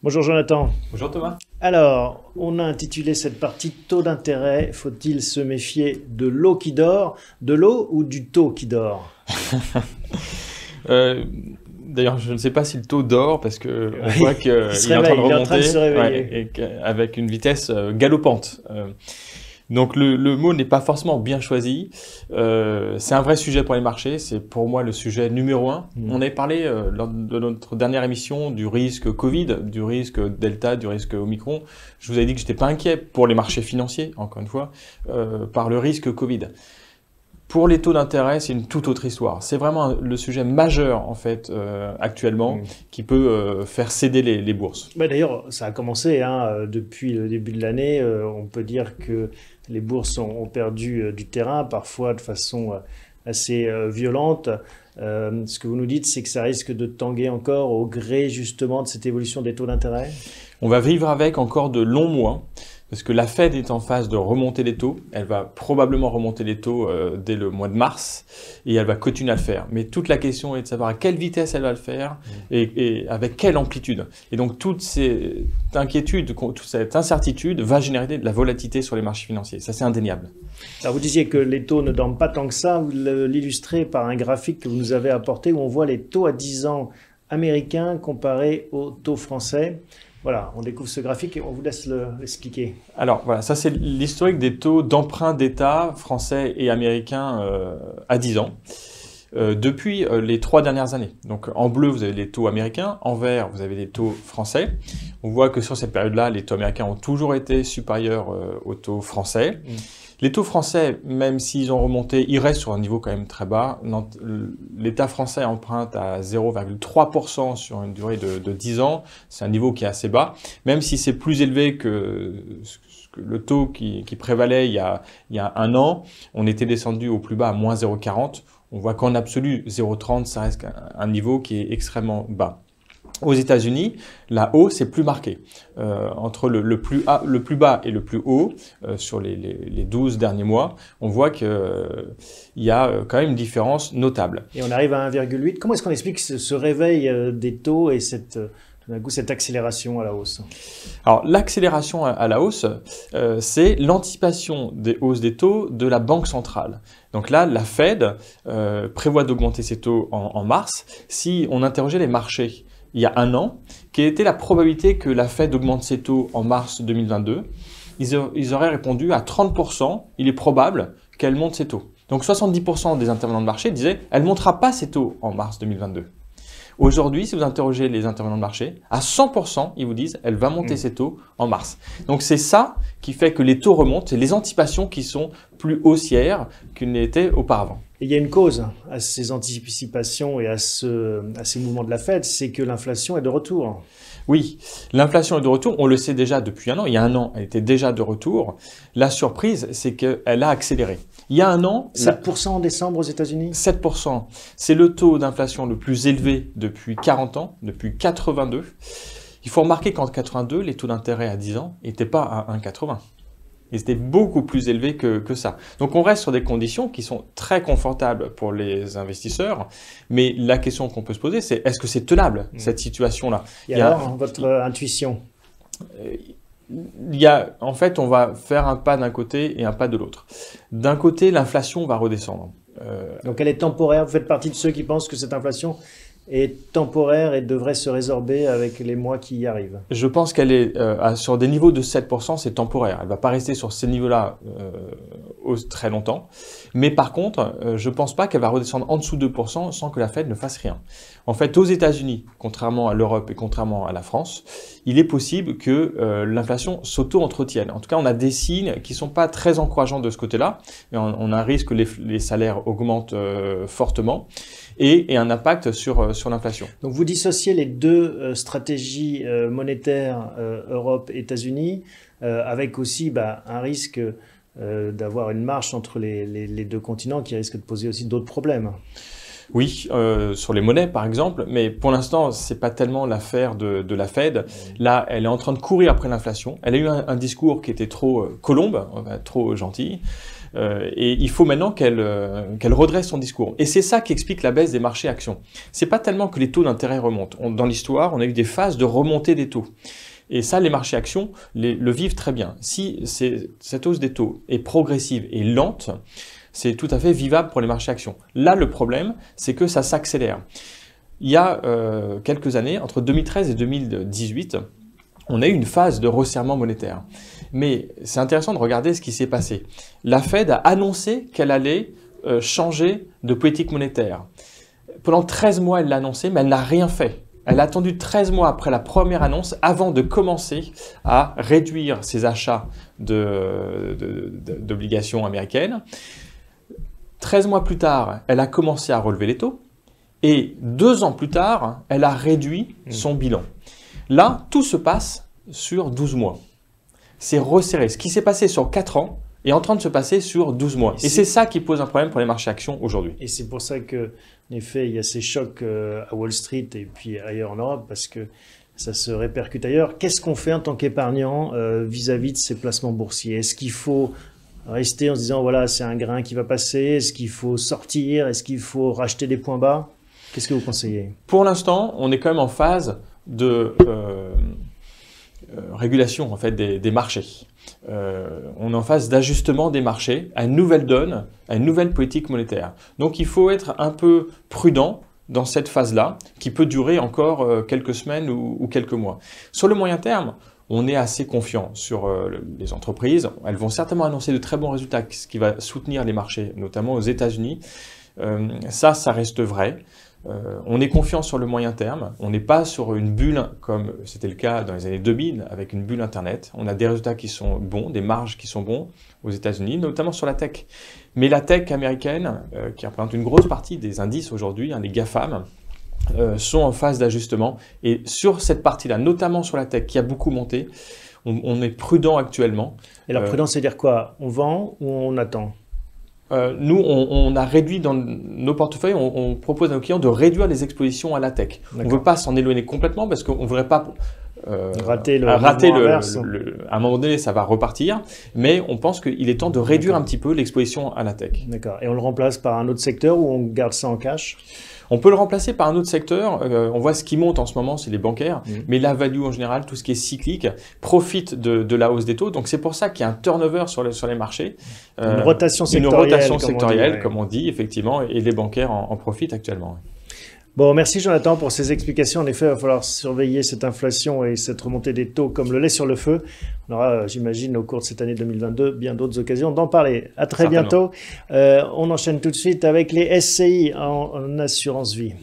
Bonjour Jonathan. Bonjour Thomas. Alors, on a intitulé cette partie taux d'intérêt. Faut-il se méfier de l'eau qui dort, de l'eau ou du taux qui dort? Euh, D'ailleurs, je ne sais pas si le taux dort parce que on Oui, voit qu'il est en train de il est en train de remonter, se réveiller. ouais, avec une vitesse galopante. Donc le mot n'est pas forcément bien choisi. C'est un vrai sujet pour les marchés. C'est pour moi le sujet numéro un. On avait parlé lors de notre dernière émission du risque Covid, du risque Delta, du risque Omicron. Je vous avais dit que j'étais pas inquiet pour les marchés financiers, encore une fois, par le risque Covid. Pour les taux d'intérêt, c'est une toute autre histoire. C'est vraiment le sujet majeur en fait actuellement qui peut faire céder les bourses. Bah, d'ailleurs, ça a commencé hein, depuis le début de l'année. On peut dire que les bourses ont perdu du terrain, parfois de façon assez violente. Ce que vous nous dites, c'est que ça risque de tanguer encore au gré justement de cette évolution des taux d'intérêt. On va vivre avec encore de longs mois. Parce que la Fed est en phase de remonter les taux. Elle va probablement remonter les taux dès le mois de mars et elle va continuer à le faire. Mais toute la question est de savoir à quelle vitesse elle va le faire et avec quelle amplitude. Et donc toute cette inquiétude, toute cette incertitude va générer de la volatilité sur les marchés financiers. Ça, c'est indéniable. Alors vous disiez que les taux ne dorment pas tant que ça. Vous l'illustrez par un graphique que vous nous avez apporté où on voit les taux à 10 ans américains comparés aux taux français. Voilà, on découvre ce graphique et on vous laisse l'expliquer. Alors voilà, ça c'est l'historique des taux d'emprunt d'État français et américains à 10 ans depuis les 3 dernières années. Donc en bleu, vous avez les taux américains, en vert, vous avez les taux français. On voit que sur cette période-là, les taux américains ont toujours été supérieurs aux taux français. Les taux français, même s'ils ont remonté, ils restent sur un niveau quand même très bas. L'État français emprunte à 0,3% sur une durée de 10 ans. C'est un niveau qui est assez bas, même si c'est plus élevé que le taux qui prévalait il y a un an. On était descendu au plus bas à moins 0,40. On voit qu'en absolu, 0,30, ça reste un niveau qui est extrêmement bas. Aux États-Unis, la hausse est plus marquée. Entre le plus bas et le plus haut, sur les 12 derniers mois, on voit qu'il y a quand même une différence notable. Et on arrive à 1,8. Comment est-ce qu'on explique ce réveil des taux et tout d'un coup, cette accélération à la hausse? Alors, l'accélération à la hausse, c'est l'anticipation des hausses des taux de la Banque centrale. Donc là, la Fed prévoit d'augmenter ses taux en mars. Si on interrogeait les marchés il y a un an, quelle était la probabilité que la Fed augmente ses taux en mars 2022? Ils auraient répondu à 30%, il est probable qu'elle monte ses taux. Donc 70% des intervenants de marché disaient elle ne montera pas ses taux en mars 2022. Aujourd'hui, si vous interrogez les intervenants de marché, à 100%, ils vous disent elle va monter ses taux en mars. Donc c'est ça qui fait que les taux remontent, c'est les anticipations qui sont plus haussières qu'ils n'étaient auparavant. Et il y a une cause à ces anticipations et à ces mouvements de la Fed, c'est que l'inflation est de retour. Oui, l'inflation est de retour, on le sait déjà depuis un an. Il y a un an, elle était déjà de retour. La surprise, c'est qu'elle a accéléré. Il y a un an… 7% en décembre aux États-Unis? 7%, c'est le taux d'inflation le plus élevé depuis 40 ans, depuis 82. Il faut remarquer qu'en 82, les taux d'intérêt à 10 ans n'étaient pas à 1,80. Ils étaient beaucoup plus élevés que ça. Donc on reste sur des conditions qui sont très confortables pour les investisseurs, mais la question qu'on peut se poser, c'est est-ce que c'est tenable, cette situation-là? Et alors, votre intuition? En fait, on va faire un pas d'un côté et un pas de l'autre. D'un côté, l'inflation va redescendre. Donc elle est temporaire. Vous faites partie de ceux qui pensent que cette inflation est temporaire et devrait se résorber avec les mois qui y arrivent. Je pense qu'elle est sur des niveaux de 7%, c'est temporaire. Elle ne va pas rester sur ces niveaux-là très longtemps. Mais par contre, je ne pense pas qu'elle va redescendre en dessous de 2% sans que la Fed ne fasse rien. En fait, aux États-Unis, contrairement à l'Europe et contrairement à la France, il est possible que l'inflation s'auto-entretienne. En tout cas, on a des signes qui ne sont pas très encourageants de ce côté-là. On a un risque que les salaires augmentent fortement et un impact sur l'inflation. Donc vous dissociez les deux stratégies monétaires Europe et États-Unis avec aussi un risque d'avoir une marche entre les deux continents qui risque de poser aussi d'autres problèmes. Oui, sur les monnaies par exemple, mais pour l'instant, c'est pas tellement l'affaire de la Fed. Là, elle est en train de courir après l'inflation. Elle a eu un discours qui était trop colombe, trop gentil. Et il faut maintenant qu'elle redresse son discours. Et c'est ça qui explique la baisse des marchés actions. C'est pas tellement que les taux d'intérêt remontent. Dans l'histoire, on a eu des phases de remontée des taux. Et ça, les marchés actions le vivent très bien. Si cette hausse des taux est progressive et lente, c'est tout à fait vivable pour les marchés actions. Là, le problème, c'est que ça s'accélère. Il y a quelques années, entre 2013 et 2018, on a eu une phase de resserrement monétaire. Mais c'est intéressant de regarder ce qui s'est passé. La Fed a annoncé qu'elle allait changer de politique monétaire. Pendant 13 mois, elle l'a annoncé, mais elle n'a rien fait. Elle a attendu 13 mois après la première annonce avant de commencer à réduire ses achats d'obligations américaines. 13 mois plus tard, elle a commencé à relever les taux. Et 2 ans plus tard, elle a réduit son bilan. Là, tout se passe sur 12 mois. C'est resserré. Ce qui s'est passé sur 4 ans est en train de se passer sur 12 mois. Et c'est ça qui pose un problème pour les marchés actions aujourd'hui. Et c'est pour ça que, en effet, il y a ces chocs à Wall Street et puis ailleurs en Europe, parce que ça se répercute ailleurs. Qu'est-ce qu'on fait en tant qu'épargnant vis-à-vis de ces placements boursiers? Est-ce qu'il faut rester en se disant, voilà, c'est un grain qui va passer? Est-ce qu'il faut sortir? Est-ce qu'il faut racheter des points bas? Qu'est-ce que vous conseillez? Pour l'instant, on est quand même en phase de régulation en fait, des marchés. On est en phase d'ajustement des marchés à une nouvelle donne, à une nouvelle politique monétaire. Donc il faut être un peu prudent dans cette phase-là, qui peut durer encore quelques semaines ou quelques mois. Sur le moyen terme, on est assez confiant sur les entreprises. Elles vont certainement annoncer de très bons résultats, ce qui va soutenir les marchés, notamment aux États-Unis. Ça reste vrai. On est confiant sur le moyen terme. On n'est pas sur une bulle comme c'était le cas dans les années 2000 avec une bulle Internet. On a des résultats qui sont bons, des marges qui sont bons aux États-Unis, notamment sur la tech. Mais la tech américaine, qui représente une grosse partie des indices aujourd'hui, les GAFAM, sont en phase d'ajustement. Et sur cette partie-là, notamment sur la tech qui a beaucoup monté, on est prudent actuellement. Et la prudence, c'est dire quoi? On vend ou on attend? Nous, on a réduit dans nos portefeuilles, on propose à nos clients de réduire les expositions à la tech. On ne veut pas s'en éloigner complètement parce qu'on ne voudrait pas rater à un moment donné, ça va repartir. Mais on pense qu'il est temps de réduire un petit peu l'exposition à la tech. D'accord. Et on le remplace par un autre secteur ou on garde ça en cash? On peut le remplacer par un autre secteur. On voit ce qui monte en ce moment, c'est les bancaires. Mais la value en général, tout ce qui est cyclique, profite de la hausse des taux. Donc c'est pour ça qu'il y a un turnover sur les marchés. Une rotation sectorielle, comme on dit, effectivement. Et les bancaires en profitent actuellement. Bon, merci Jonathan pour ces explications. En effet, il va falloir surveiller cette inflation et cette remontée des taux comme le lait sur le feu. On aura, j'imagine, au cours de cette année 2022, bien d'autres occasions d'en parler. À très bientôt. On enchaîne tout de suite avec les SCI en assurance vie.